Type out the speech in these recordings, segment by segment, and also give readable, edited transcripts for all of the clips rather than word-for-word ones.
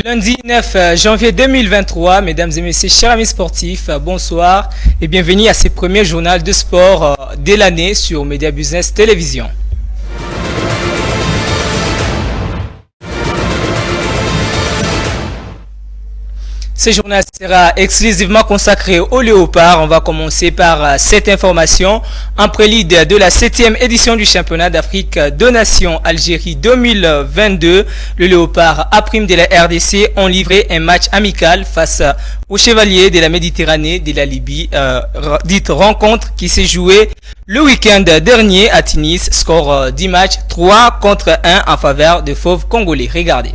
Lundi 9 janvier 2023, mesdames et messieurs, chers amis sportifs, bonsoir et bienvenue à ce premier journal de sport de l'année sur Media Business Télévision. Ce journal sera exclusivement consacré au léopard. On va commencer par cette information. En prélude de la 7e édition du championnat d'Afrique de Nations Algérie 2022, le léopard A' de la RDC ont livré un match amical face aux chevaliers de la Méditerranée de la Libye. Dite rencontre qui s'est jouée le week-end dernier à Tunis. Score 10 matchs, 3-1 en faveur des fauves congolais. Regardez.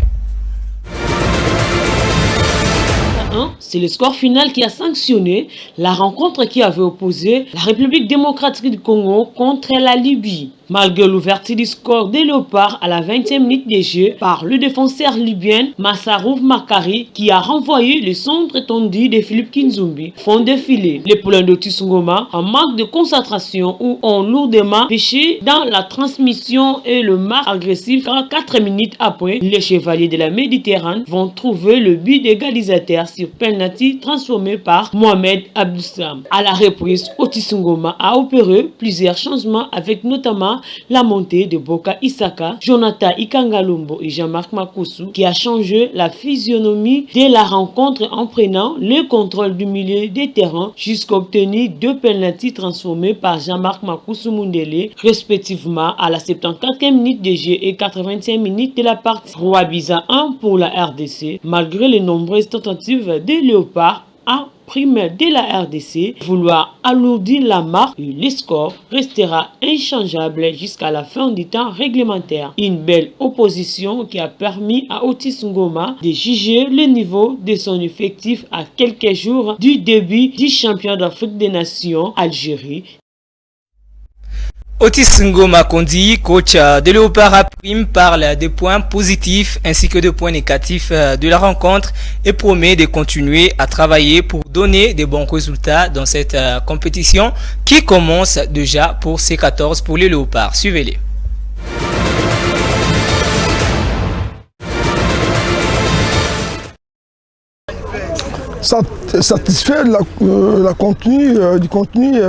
C'est le score final qui a sanctionné la rencontre qui avait opposé la République démocratique du Congo contre la Libye. Malgré l'ouverture du score des Léopards à la 20e minute de jeu par le défenseur libyen Massarouf Makari qui a renvoyé le centre étendu de Philippe Kinzumbi font défiler. Les poulains de Tsungoma en manque de concentration ou ont lourdement péché dans la transmission et le match agressif car 4 minutes après, les chevaliers de la Méditerranée vont trouver le but d'égalisateur sur penalty transformé par Mohamed Abdoussam. À la reprise, Otisungoma a opéré plusieurs changements avec notamment la montée de Boka Isaka, Jonathan Ikangalombo et Jean-Marc Makoussou qui a changé la physionomie de la rencontre en prenant le contrôle du milieu des terrains jusqu'à obtenir 2 penaltys transformés par Jean-Marc Makoussou Mundele respectivement à la 74e minute de jeu et 85 minutes de la partie. Roi-Biza 1 pour la RDC malgré les nombreuses tentatives des Léopards à primaire de la RDC, vouloir alourdir la marque et le score restera inchangeable jusqu'à la fin du temps réglementaire. Une belle opposition qui a permis à Otis Ngoma de juger le niveau de son effectif à quelques jours du début du championnat d'Afrique des Nations Algérie. Otis Ngoma Kondi, coach de Léopard A', parle des points positifs ainsi que des points négatifs de la rencontre et promet de continuer à travailler pour donner de bons résultats dans cette compétition qui commence déjà pour C14 pour les Léopards. Suivez-les. Satisfait du contenu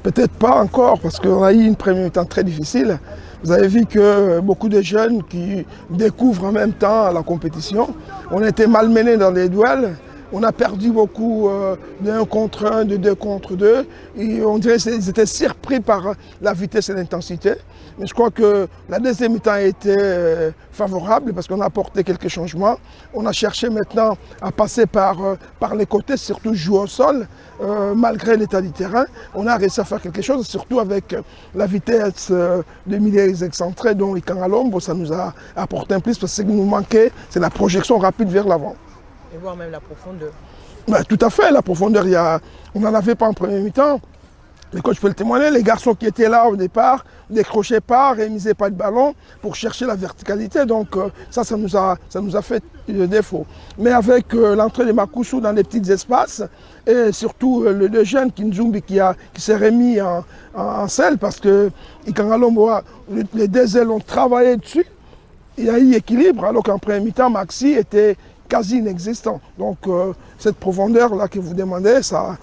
peut-être pas encore, parce qu'on a eu une première temps très difficile. Vous avez vu que beaucoup de jeunes qui découvrent en même temps la compétition, on a été malmenés dans les duels, on a perdu beaucoup de 1 contre 1, de 2 contre 2, et on dirait qu'ils étaient surpris par la vitesse et l'intensité. Mais je crois que la deuxième mi-temps a été favorable parce qu'on a apporté quelques changements. On a cherché maintenant à passer par les côtés, surtout jouer au sol, malgré l'état du terrain. On a réussi à faire quelque chose, surtout avec la vitesse des milieux excentrés, dont Ikangalombo, ça nous a apporté un plus parce que ce qui nous manquait, c'est la projection rapide vers l'avant. Et voir même la profondeur. Ben, tout à fait, la profondeur, on n'en avait pas en première mi-temps. Mais quand je peux le témoigner, les garçons qui étaient là au départ décrochaient pas, rémisaient pas de ballon pour chercher la verticalité. Donc ça nous a fait défaut. Mais avec l'entrée de Makoussou dans les petits espaces et surtout le jeune Kinzumbi qui s'est remis en selle parce que Ikangalombo, les deux ailes ont travaillé dessus. Il y a eu équilibre alors qu'en première mi-temps, Maxi était quasi inexistant. Donc cette profondeur-là que vous demandez, ça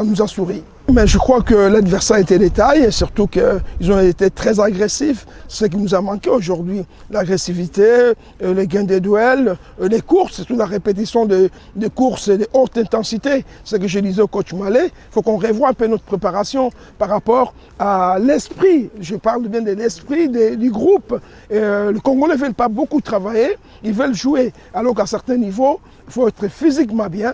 nous a souri. Mais je crois que l'adversaire était de taille et surtout qu'ils ont été très agressifs. C'est ce qui nous a manqué aujourd'hui. L'agressivité, les gains des duels, les courses, surtout la répétition de courses de haute intensité. C'est ce que je disais au coach Malé. Il faut qu'on revoie un peu notre préparation par rapport à l'esprit. Je parle bien de l'esprit du groupe. Les Congolais ne veulent pas beaucoup travailler, ils veulent jouer. Alors qu'à certains niveaux, il faut être physiquement bien.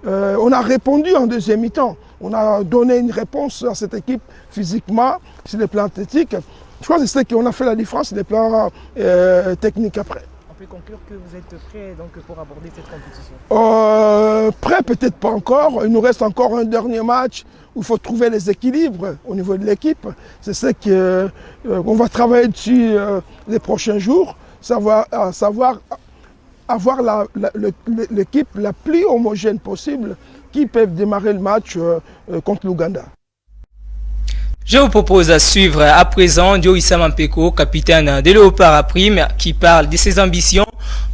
On a répondu en deuxième mi-temps. On a donné une réponse à cette équipe physiquement, sur les plans athlétiques. Je crois que c'est ce qu'on a fait la différence sur les plans techniques après. On peut conclure que vous êtes prêt donc, pour aborder cette compétition? Prêt, peut-être pas encore. Il nous reste encore un dernier match où il faut trouver les équilibres au niveau de l'équipe. C'est ce qu'on va travailler dessus les prochains jours, savoir avoir l'équipe la plus homogène possible qui peut démarrer le match contre l'Ouganda. Je vous propose à suivre à présent Dio Issa Mampeko, capitaine de Léopard A', qui parle de ses ambitions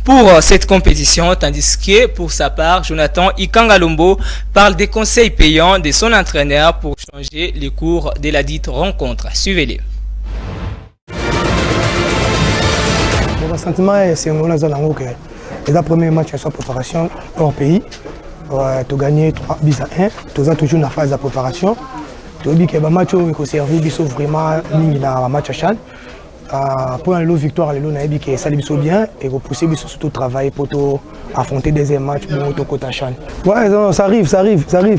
pour cette compétition, tandis que pour sa part, Jonathan Ikangalombo parle des conseils payants de son entraîneur pour changer les cours de la dite rencontre. Suivez-les. Mon sentiment, c'est que les premiers matchs sont préparation hors pays. Tu as gagné 3 buts à 1. Tu as toujours une phase de préparation. Tu as dit que le match est servi vraiment dans le match à Chan. Pour la victoire, ça a bien et repousser surtout travailler pour affronter le deuxième match pour côté à Chan. Ouais, non, ça arrive. Le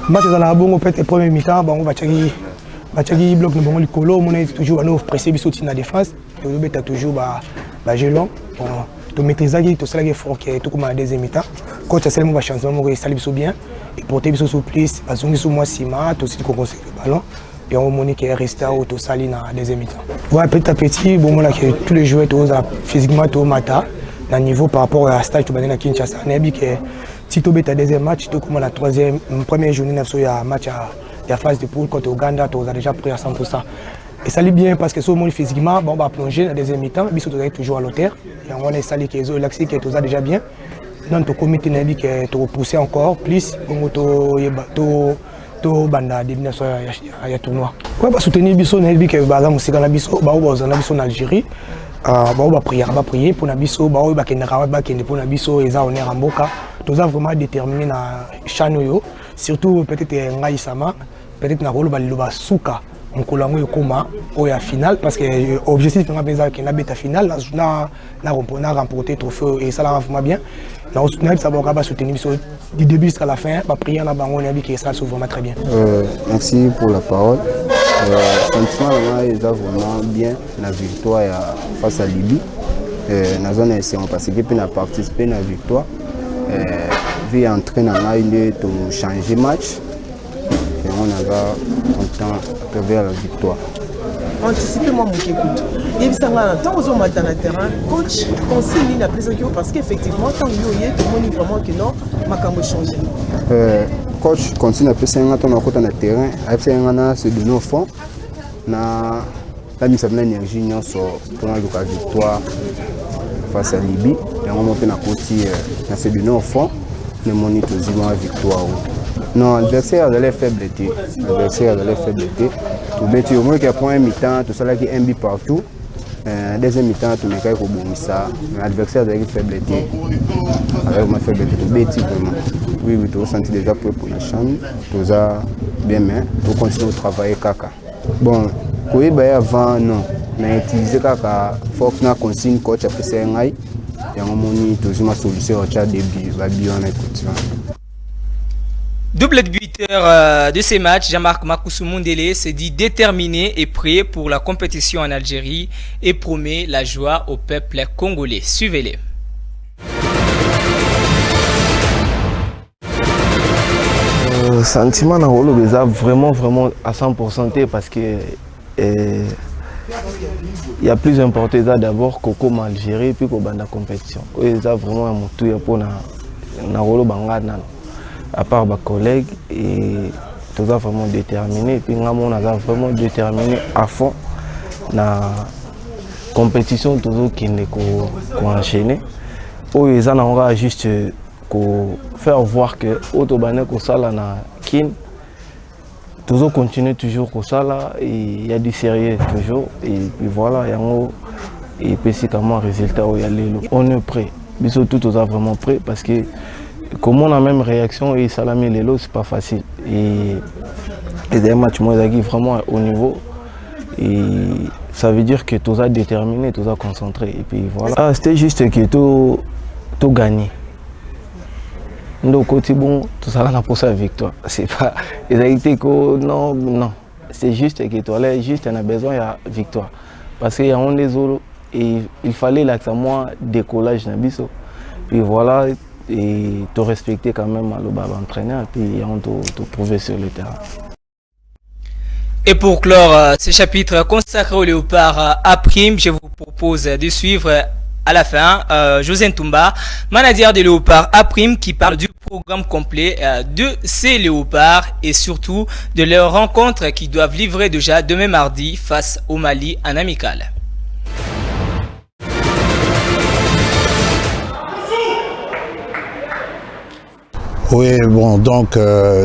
match est dans la bonne peut-être premier mi-temps, on va checker bloc le colo, on est toujours pressé dans la défense. Tu as toujours gelon. Tu maîtrises tout ça fort qui est tout comme la deuxième mi-temps. Quand tu as seulement chance, on va saluer bien et porter sur plus, parce que moi Sima, tout aussi qu'on conseille le ballon. Et on monique qui est resté au tout sali dans la deuxième mi-temps. Ouais, petit à petit, bon là que tous les joueurs physiquement tout mata, dans le niveau par rapport à stage tu à Kinshasa. On a dit que si tu as deuxième match, tout comme la première journée il y a un match à phase de poule contre Ouganda, tu as déjà pris à 100%. Et ça allait bien parce que sur le physiquement, on va plonger dans la deuxième mi-temps, mais surtout toujours à l'auteur. Et on a sali qui est l'accès qui est déjà bien. Donc tu comité n'a que tu repousser encore plus pour banda début de tournoi. Ouais, bah soutenir biso n'a dit que baza musika na biso, ba na biso en Algérie. Ba prier pour na biso, ba kende pour na biso eza honneur en mboka. Tous a vraiment déterminé na chanoyo, surtout peut-être ngai sama, peut-être na rolo ba liloba suka. Mkolango yokoma au ya finale parce que objectif nga penza que na beta finale na remporter trophée et ça la vraiment bien. Na soutenir ça va soutenir du début jusqu'à la fin, ba prier na bango na bi que ça se vraiment très bien. Merci pour la parole. Sentiment là est vraiment bien la victoire face à Libye. Na zone c'est on parce que puis na participer na victoire. Vi entraîner na il to changer match. Et on a content vers la victoire. Anticipez-moi mon écoute. Et puis ça va tant aux hommes dans le terrain, coach consigne la plaisir parce qu'effectivement tant il y a tout le monde vraiment que non, ma cambo changer. Coach continue à passer un temps dans le terrain, à faire un se donner au fond. Na la mise en énergie non sur pour la victoire face à Libye. Et on monte na côté na se donner au fond, le moniteur la victoire. Non, l'adversaire a l'air faiblité. L'adversaire a l'air faiblité. Tout bêtis au moins qu'il y a point un mi-temps, tout ça là qui est un but partout. Deuxième mi-temps, tout le monde est au bon ça. L'adversaire a l'air faiblité. Avec ma faiblité, tout bêtis vraiment. Oui, tu as senti déjà pour la chambre. Tout ça bien, mais tu continues à travailler caca. Bon, quand il y a avant, non. On a utilisé caca. Il faut que nous consigne coach après c'est un aïe. Et on a toujours ma solution au chat début. Va bien en écoutant. Double buteur de ces matchs, Jean-Marc Makousou Mundele se dit déterminé et prêt pour la compétition en Algérie et promet la joie au peuple congolais. Suivez-les. Sentiment dans le rôle vraiment à 100% parce que il y a plus important d'abord qu'au Algérie puis qu'au banda compétition. Il y a vraiment un motu pour na rôle bangana. À part mes collègues et tout ça vraiment déterminé puis on a vraiment déterminé à fond la compétition toujours qui n'est qu'enchaîner où ils ont juste faire voir que autobane ko sala na kin toujours continuer toujours ko sala et il y a du sérieux toujours et puis voilà yango et puis c'est comment résultat où y aller on est prêt mais surtout tout ça vraiment prêt parce que comme on a la même réaction et Salami Lelo, c'est pas facile. Et des matchs vraiment au niveau. Et ça veut dire que tout ça déterminé, tout ça concentré. Et puis voilà. C'était juste que tout gagné. Donc côté bon, tout ça là pour sa victoire. C'est pas exactement que non. C'est juste que toi là juste on a besoin de victoire. Parce qu'il y a un des autres et il fallait là que ça moi décollage na biso. Puis voilà. Et te respecter quand même l'entraîneur et puis on te prouver sur le terrain. Et pour clore ce chapitre consacré au Léopard à prime, je vous propose de suivre à la fin José Ntumba, manager de Léopard à prime, qui parle du programme complet de ces Léopards et surtout de leurs rencontres qui doivent livrer déjà demain mardi face au Mali en amical. Oui, bon, donc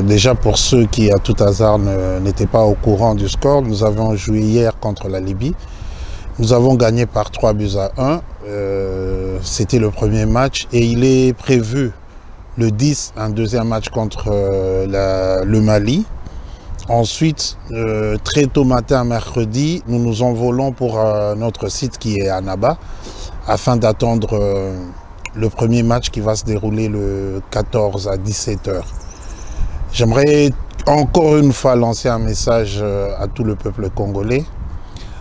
déjà pour ceux qui à tout hasard n'étaient pas au courant du score, nous avons joué hier contre la Libye. Nous avons gagné par 3-1. C'était le premier match et il est prévu le 10 un deuxième match contre le Mali. Ensuite, très tôt matin, mercredi, nous nous envolons pour notre site qui est à Naba afin d'attendre le premier match qui va se dérouler le 14 à 17h. J'aimerais encore une fois lancer un message à tout le peuple congolais.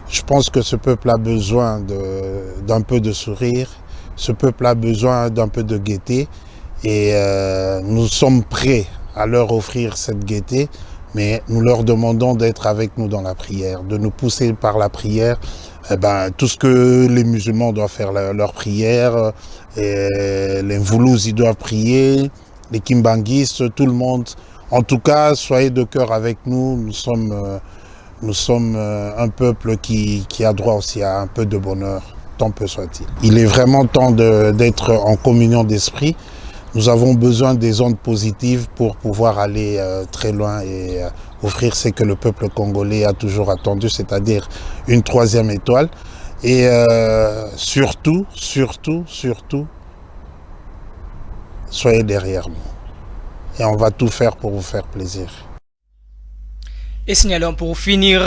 Je pense que ce peuple a besoin d'un peu de sourire, ce peuple a besoin d'un peu de gaieté et nous sommes prêts à leur offrir cette gaieté, mais nous leur demandons d'être avec nous dans la prière, de nous pousser par la prière. Tout ce que les musulmans doivent faire leur prière, les Mvoulouz ils doivent prier, les Kimbanguistes, tout le monde. En tout cas, soyez de cœur avec nous, nous sommes un peuple qui a droit aussi à un peu de bonheur, tant peu soit-il. Il est vraiment temps d'être en communion d'esprit. Nous avons besoin des ondes positives pour pouvoir aller très loin et offrir ce que le peuple congolais a toujours attendu, c'est-à-dire une 3e étoile. Et surtout, soyez derrière nous. Et on va tout faire pour vous faire plaisir. Et signalons pour finir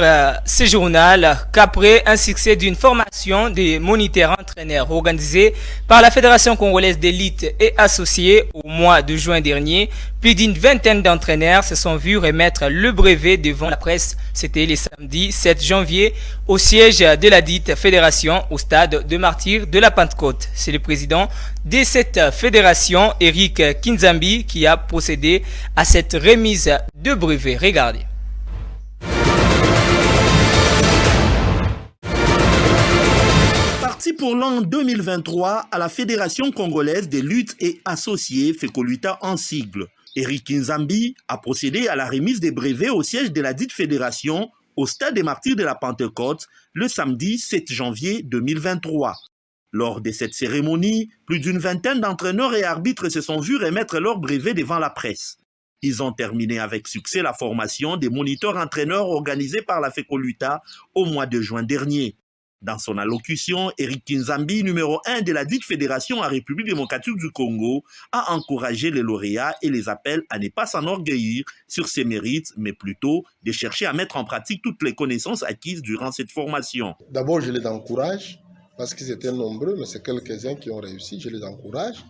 ce journal qu'après un succès d'une formation des moniteurs entraîneurs organisée par la Fédération congolaise d'élite et associée au mois de juin dernier, plus d'une vingtaine d'entraîneurs se sont vus remettre le brevet devant la presse. C'était le samedi 7 janvier au siège de la dite fédération au stade de Martyrs de la Pentecôte. C'est le président de cette fédération, Eric Kinzambi, qui a procédé à cette remise de brevet. Regardez. Pour l'an 2023 à la Fédération congolaise des luttes et associés, FECOLUTA en sigle. Eric Kinzambi a procédé à la remise des brevets au siège de la dite fédération au stade des Martyrs de la Pentecôte le samedi 7 janvier 2023. Lors de cette cérémonie, plus d'une vingtaine d'entraîneurs et arbitres se sont vus remettre leurs brevets devant la presse. Ils ont terminé avec succès la formation des moniteurs entraîneurs organisée par la FECOLUTA au mois de juin dernier. Dans son allocution, Eric Kinzambi, numéro 1 de la dite fédération en République démocratique du Congo, a encouragé les lauréats et les appelle à ne pas s'enorgueillir sur ses mérites, mais plutôt de chercher à mettre en pratique toutes les connaissances acquises durant cette formation. D'abord, je les encourage, parce qu'ils étaient nombreux, mais c'est quelques-uns qui ont réussi, je les encourage.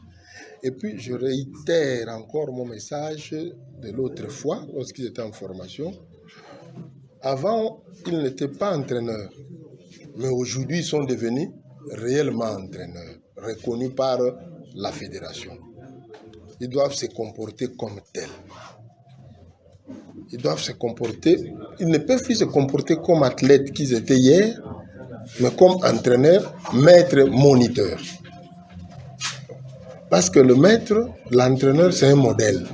Et puis, je réitère encore mon message de l'autre fois, lorsqu'ils étaient en formation. Avant, ils n'étaient pas entraîneurs. Mais aujourd'hui, ils sont devenus réellement entraîneurs, reconnus par la fédération. Ils doivent se comporter comme tels. Ils doivent se comporter, ils ne peuvent plus se comporter comme athlètes qu'ils étaient hier, mais comme entraîneurs, maîtres, moniteurs. Parce que le maître, l'entraîneur, c'est un modèle.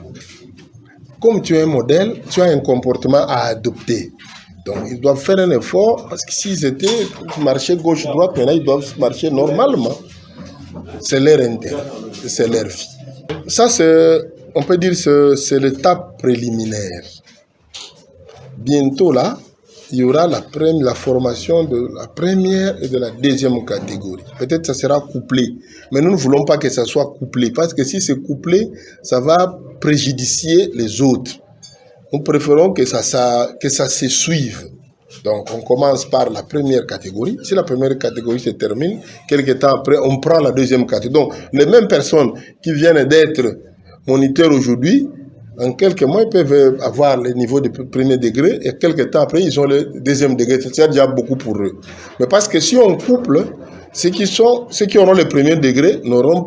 Comme tu es un modèle, tu as un comportement à adopter. Donc, ils doivent faire un effort, parce que s'ils étaient marcher gauche-droite, maintenant ils doivent marcher normalement. C'est leur intérêt, c'est leur vie. Ça, on peut dire c'est l'étape préliminaire. Bientôt là, il y aura la formation de la première et de la deuxième catégorie. Peut-être que ça sera couplé, mais nous ne voulons pas que ça soit couplé, parce que si c'est couplé, ça va préjudicier les autres. Nous préférons que ça se suive. Donc, on commence par la première catégorie. Si la première catégorie se termine, quelques temps après, on prend la deuxième catégorie. Donc, les mêmes personnes qui viennent d'être moniteurs aujourd'hui, en quelques mois, ils peuvent avoir le niveau de premier degré et quelques temps après, ils ont le deuxième degré. C'est déjà beaucoup pour eux. Mais parce que si on couple, ceux qui auront le premier degré n'auront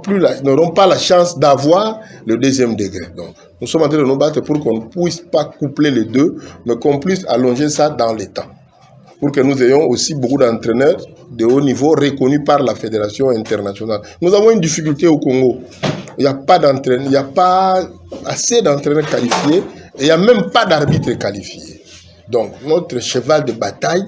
pas la chance d'avoir le deuxième degré. Donc, nous sommes en train de nous battre pour qu'on ne puisse pas coupler les deux, mais qu'on puisse allonger ça dans le temps. Pour que nous ayons aussi beaucoup d'entraîneurs de haut niveau reconnus par la Fédération internationale. Nous avons une difficulté au Congo. Il n'y a pas d'entraîneurs, il n'y a pas assez d'entraîneurs qualifiés et il n'y a même pas d'arbitres qualifiés. Donc, notre cheval de bataille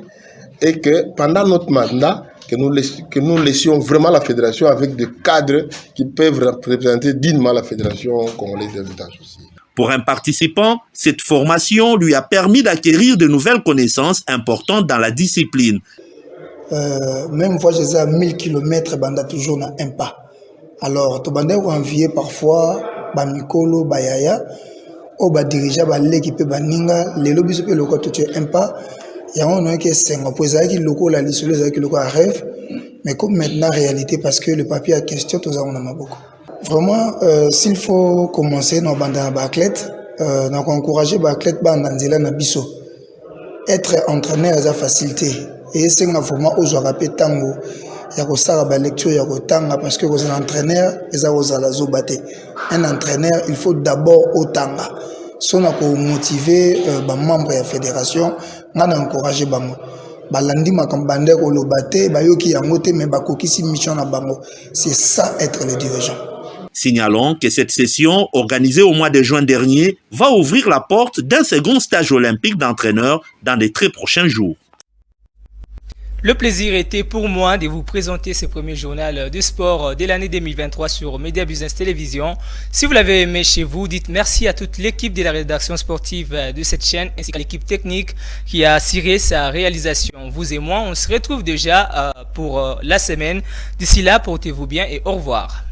est que pendant notre mandat, que nous laissions vraiment la fédération avec des cadres qui peuvent représenter dignement la fédération congolaise des luttes associées. Pour un participant, cette formation lui a permis d'acquérir de nouvelles connaissances importantes dans la discipline. Même fois, je suis à 1000 km, banda toujours na un pas. Alors, tu banda envier parfois, Mikolo, Bayaya, ou dirigeant, l'équipe Baninga, les lobbies pe loko tu un pas. Il y a un qui est 5 pour ça qui loko la liste les qui loko à rêve, mais comme maintenant réalité parce que le papier à question tout ça on en a beaucoup. Vraiment, s'il faut commencer dans banda athlète, donc encourager athlète banda nzela na biso. Être entraîneur à facilité et c'est vraiment aux rappeler tango. Il y a ça la lecture, il y a tanga parce que vous êtes entraîneur, un entraîneur, il faut d'abord au tanga. Si on a motiver les membres de la fédération, on a encouragé bango. Balandi makambande ko lobate, bayoki yangote mais bakokisi mission na bango. C'est ça être le dirigeant. Signalons que cette session, organisée au mois de juin dernier, va ouvrir la porte d'un second stage olympique d'entraîneur dans les très prochains jours. Le plaisir était pour moi de vous présenter ce premier journal de sport de l'année 2023 sur Media Business Télévision. Si vous l'avez aimé chez vous, dites merci à toute l'équipe de la rédaction sportive de cette chaîne ainsi qu'à l'équipe technique qui a assuré sa réalisation. Vous et moi, on se retrouve déjà pour la semaine. D'ici là, portez-vous bien et au revoir.